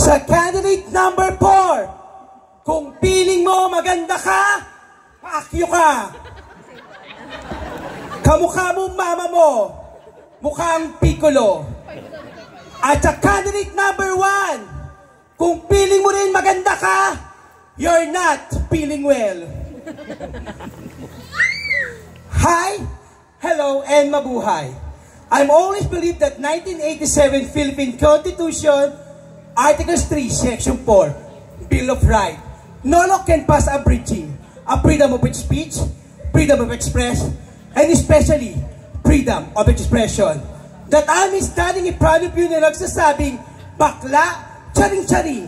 Sa candidate number 4, kung piling mo maganda ka, paakyo ka. Kamukha mo mama mo, mukhang Piccolo. At sa candidate number 1, kung piling mo rin maganda ka, you're not feeling well. Hi, hello, and mabuhay. I'm always believed that 1987 Philippine Constitution, Article 3, Section 4, Bill of Rights, no law can pass abridging a freedom of speech, freedom of express, and especially freedom of expression. That I'm standing in front of you na nagsasabing, bakla, charing-charing,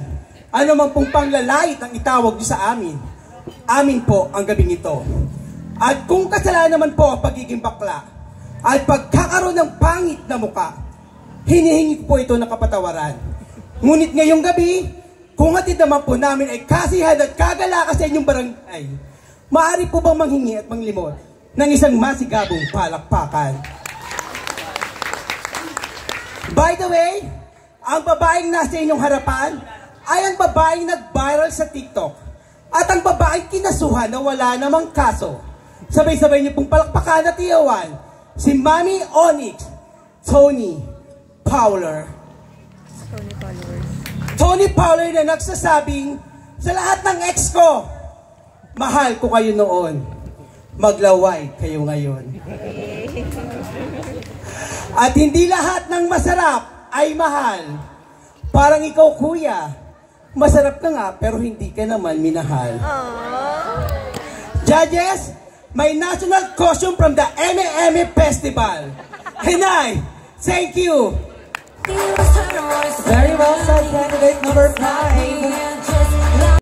ano man pong panglalait ang itawag niyo sa amin. Amin po ang gabing ito. At kung kasalanan naman po ang pagiging bakla, at pagkakaroon ng pangit na muka, hinihingi po ito ng kapatawaran. Ngunit ngayong gabi, kung atid naman po namin ay kasihan at kagalakas sa inyong barangay, maaari po bang manghingi at manglimot ng isang masigabong palakpakan? By the way, ang babaeng nasa inyong harapan ay ang babaeng nag-viral sa TikTok at ang babaeng kinasuhan na wala namang kaso. Sabay-sabay niyo pong palakpakan at iyawan si Mami Onyx, Tony Fowler. Tony Fowler na nagsasabing, sa lahat ng ex ko, mahal ko kayo noon, maglaway kayo ngayon. At hindi lahat ng masarap ay mahal. Parang ikaw, kuya, masarap ka nga pero hindi ka naman minahal. Judges, may national costume from the MMM Festival. And I, thank you. Very well said, candidate number 5.